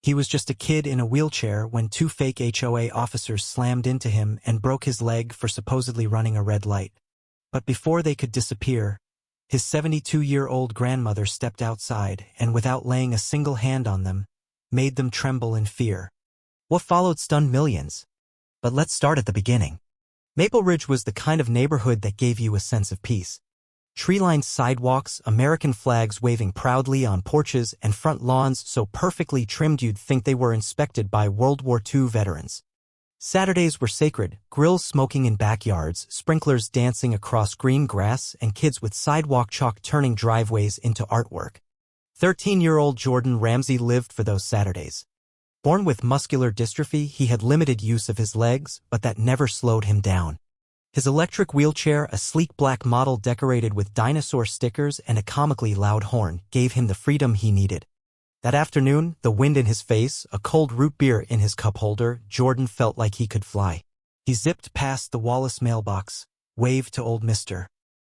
He was just a kid in a wheelchair when two fake HOA officers slammed into him and broke his leg for supposedly running a red light. But before they could disappear, his 72-year-old grandmother stepped outside and, without laying a single hand on them, made them tremble in fear. What followed stunned millions. But let's start at the beginning. Maple Ridge was the kind of neighborhood that gave you a sense of peace. Tree-lined sidewalks, American flags waving proudly on porches, and front lawns so perfectly trimmed you'd think they were inspected by World War II veterans. Saturdays were sacred, grills smoking in backyards, sprinklers dancing across green grass, and kids with sidewalk chalk turning driveways into artwork. 13-year-old Jordan Ramsey lived for those Saturdays. Born with muscular dystrophy, he had limited use of his legs, but that never slowed him down. His electric wheelchair, a sleek black model decorated with dinosaur stickers and a comically loud horn, gave him the freedom he needed. That afternoon, the wind in his face, a cold root beer in his cup holder, Jordan felt like he could fly. He zipped past the Wallace mailbox, waved to old Mr.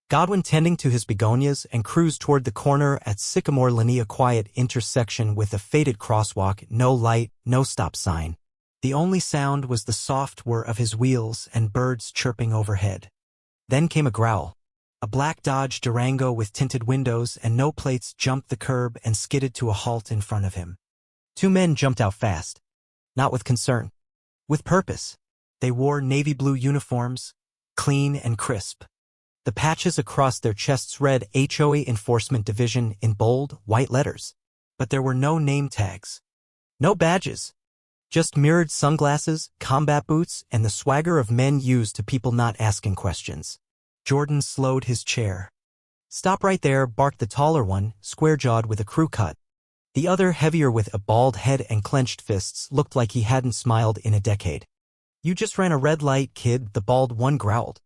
Godwin tending to his begonias, and cruised toward the corner at Sycamore Lane, a quiet intersection with a faded crosswalk, no light, no stop sign. The only sound was the soft whir of his wheels and birds chirping overhead. Then came a growl. A black Dodge Durango with tinted windows and no plates jumped the curb and skidded to a halt in front of him. Two men jumped out fast. Not with concern. With purpose. They wore navy blue uniforms, clean and crisp. The patches across their chests read HOA Enforcement Division in bold, white letters. But there were no name tags. No badges. Just mirrored sunglasses, combat boots, and the swagger of men used to people not asking questions. Jordan slowed his chair. "Stop right there," barked the taller one, square-jawed with a crew cut. The other, heavier with a bald head and clenched fists, looked like he hadn't smiled in a decade. "You just ran a red light, kid," the bald one growled.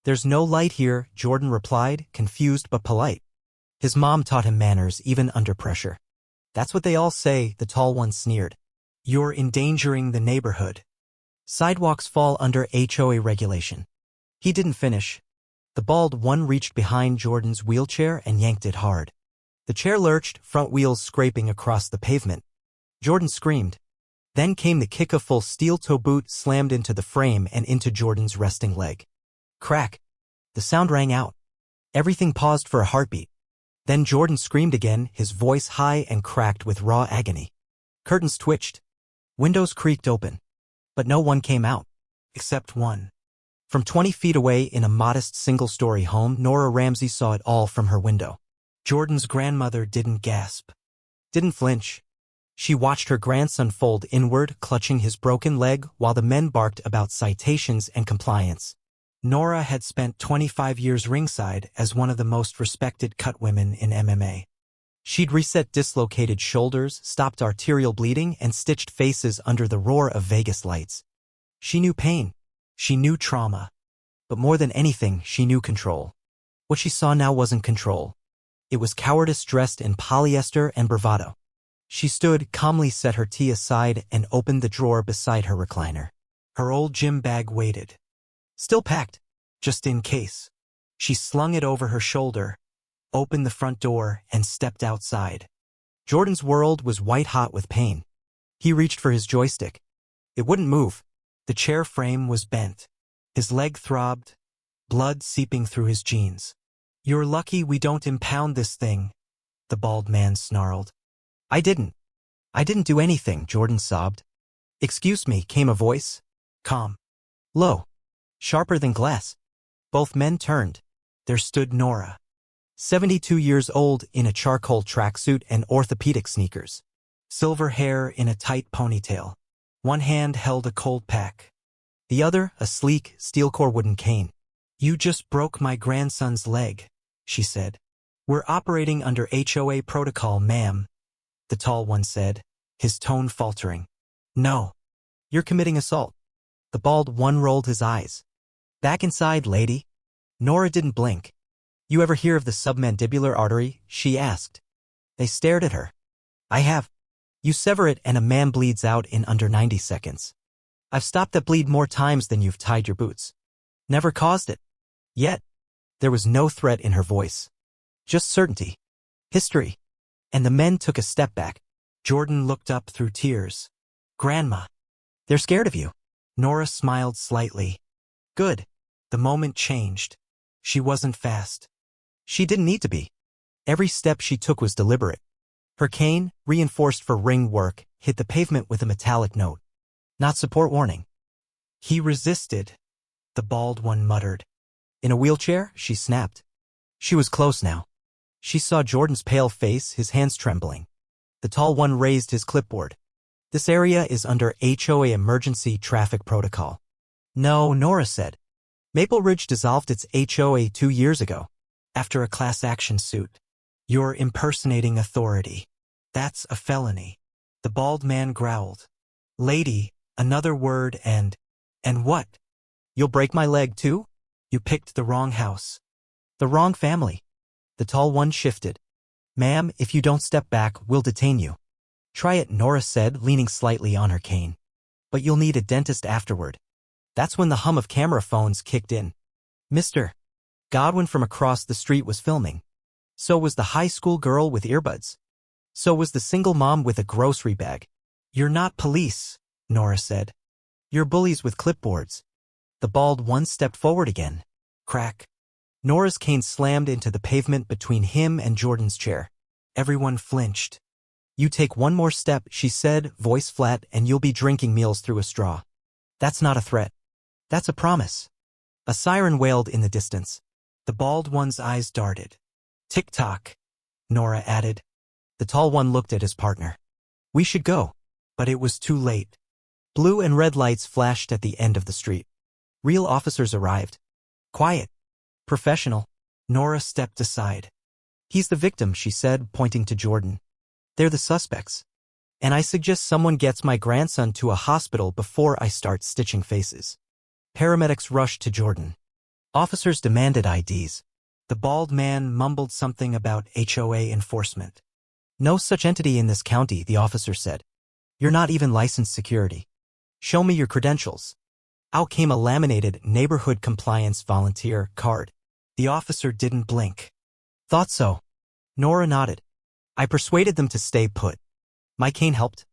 "There's no light here," Jordan replied, confused but polite. His mom taught him manners even under pressure. "That's what they all say," the tall one sneered. "You're endangering the neighborhood. Sidewalks fall under HOA regulation." He didn't finish. The bald one reached behind Jordan's wheelchair and yanked it hard. The chair lurched, front wheels scraping across the pavement. Jordan screamed. Then came the kick. A full steel-toe boot slammed into the frame and into Jordan's resting leg. Crack. The sound rang out. Everything paused for a heartbeat. Then Jordan screamed again, his voice high and cracked with raw agony. Curtains twitched. Windows creaked open. But no one came out. Except one. From 20 feet away in a modest single-story home, Nora Ramsey saw it all from her window. Jordan's grandmother didn't gasp. Didn't flinch. She watched her grandson fold inward, clutching his broken leg, while the men barked about citations and compliance. Nora had spent 25 years ringside as one of the most respected cutwomen in MMA. She'd reset dislocated shoulders, stopped arterial bleeding, and stitched faces under the roar of Vegas lights. She knew pain. She knew trauma. But more than anything, she knew control. What she saw now wasn't control. It was cowardice dressed in polyester and bravado. She stood, calmly set her tea aside, and opened the drawer beside her recliner. Her old gym bag waited. Still packed, just in case. She slung it over her shoulder, opened the front door, and stepped outside. Jordan's world was white-hot with pain. He reached for his joystick. It wouldn't move. The chair frame was bent. His leg throbbed, blood seeping through his jeans. "You're lucky we don't impound this thing," the bald man snarled. I didn't do anything," Jordan sobbed. "Excuse me," came a voice. Calm. Low. Sharper than glass. Both men turned. There stood Nora. 72 years old, in a charcoal tracksuit and orthopedic sneakers. Silver hair in a tight ponytail. One hand held a cold pack. The other, a sleek, steel-core wooden cane. "You just broke my grandson's leg," she said. "We're operating under HOA protocol, ma'am," the tall one said, his tone faltering. "No. You're committing assault." The bald one rolled his eyes. "Back inside, lady." Nora didn't blink. "You ever hear of the submandibular artery?" she asked. They stared at her. "I have. You sever it and a man bleeds out in under 90 seconds. I've stopped that bleed more times than you've tied your boots. Never caused it. Yet." There was no threat in her voice. Just certainty. History. And the men took a step back. Jordan looked up through tears. Grandma, they're scared of you. Nora smiled slightly. Good. The moment changed. She wasn't fast. She didn't need to be. Every step she took was deliberate. Her cane, reinforced for ring work, hit the pavement with a metallic note. Not support warning. He resisted, the bald one muttered. In a wheelchair, she snapped. She was close now. She saw Jordan's pale face, his hands trembling. The tall one raised his clipboard. This area is under HOA emergency traffic protocol. No, Nora said. Maple Ridge dissolved its HOA 2 years ago, after a class action suit. You're impersonating authority. That's a felony. The bald man growled. Lady, another word and what? You'll break my leg too? You picked the wrong house. The wrong family. The tall one shifted. Ma'am, if you don't step back, we'll detain you. Try it, Nora said, leaning slightly on her cane. But you'll need a dentist afterward. That's when the hum of camera phones kicked in. Mr. Godwin from across the street was filming. So was the high school girl with earbuds. So was the single mom with a grocery bag. You're not police, Nora said. You're bullies with clipboards. The bald one stepped forward again. Crack. Nora's cane slammed into the pavement between him and Jordan's chair. Everyone flinched. You take one more step, she said, voice flat, and you'll be drinking meals through a straw. That's not a threat. That's a promise. A siren wailed in the distance. The bald one's eyes darted. Tick-tock, Nora added. The tall one looked at his partner. We should go. But it was too late. Blue and red lights flashed at the end of the street. Real officers arrived. Quiet. Professional. Nora stepped aside. He's the victim, she said, pointing to Jordan. They're the suspects. And I suggest someone gets my grandson to a hospital before I start stitching faces. Paramedics rushed to Jordan. Officers demanded IDs. The bald man mumbled something about HOA enforcement. No such entity in this county, the officer said. You're not even licensed security. Show me your credentials. Out came a laminated neighborhood compliance volunteer card. The officer didn't blink. Thought so. Nora nodded. I persuaded them to stay put. My cane helped.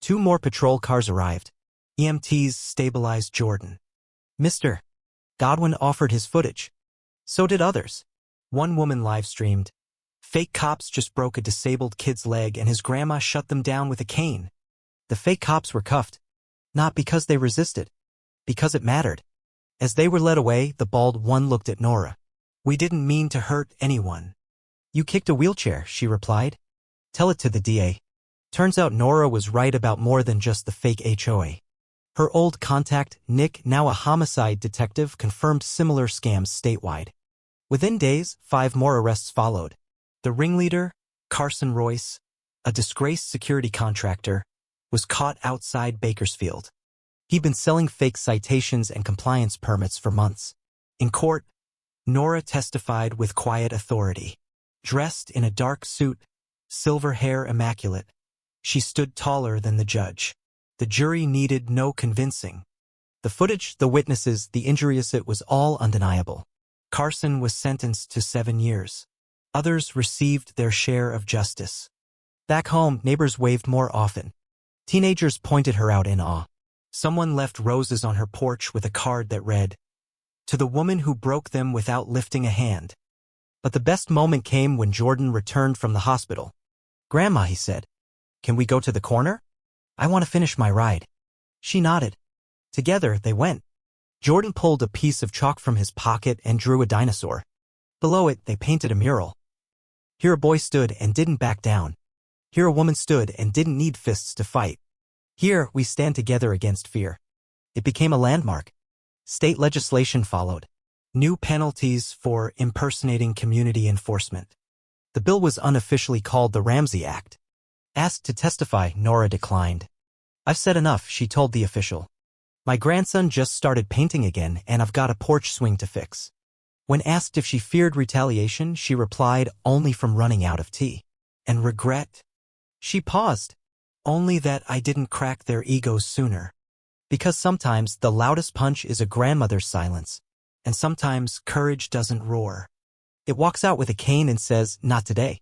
2 more patrol cars arrived. EMTs stabilized Jordan. Mr. Godwin offered his footage. So did others. One woman live-streamed. Fake cops just broke a disabled kid's leg and his grandma shut them down with a cane. The fake cops were cuffed. Not because they resisted. Because it mattered. As they were led away, the bald one looked at Nora. We didn't mean to hurt anyone. You kicked a wheelchair, she replied. Tell it to the DA. Turns out Nora was right about more than just the fake HOA. Her old contact, Nick, now a homicide detective, confirmed similar scams statewide. Within days, 5 more arrests followed. The ringleader, Carson Royce, a disgraced security contractor, was caught outside Bakersfield. He'd been selling fake citations and compliance permits for months. In court, Nora testified with quiet authority. Dressed in a dark suit, silver hair immaculate, she stood taller than the judge. The jury needed no convincing. The footage, the witnesses, the injuries, it was all undeniable. Carson was sentenced to 7 years. Others received their share of justice. Back home, neighbors waved more often. Teenagers pointed her out in awe. Someone left roses on her porch with a card that read, "To the woman who broke them without lifting a hand." But the best moment came when Jordan returned from the hospital. "Grandma," he said, "can we go to the corner? I want to finish my ride." She nodded. Together, they went. Jordan pulled a piece of chalk from his pocket and drew a dinosaur. Below it, they painted a mural. Here a boy stood and didn't back down. Here a woman stood and didn't need fists to fight. Here, we stand together against fear. It became a landmark. State legislation followed. New penalties for impersonating community enforcement. The bill was unofficially called the Ramsey Act. Asked to testify, Nora declined. "I've said enough," she told the official. "My grandson just started painting again and I've got a porch swing to fix." When asked if she feared retaliation, she replied, "Only from running out of tea." "And regret?" She paused. "Only that I didn't crack their egos sooner. Because sometimes the loudest punch is a grandmother's silence, and sometimes courage doesn't roar. It walks out with a cane and says, 'Not today.'"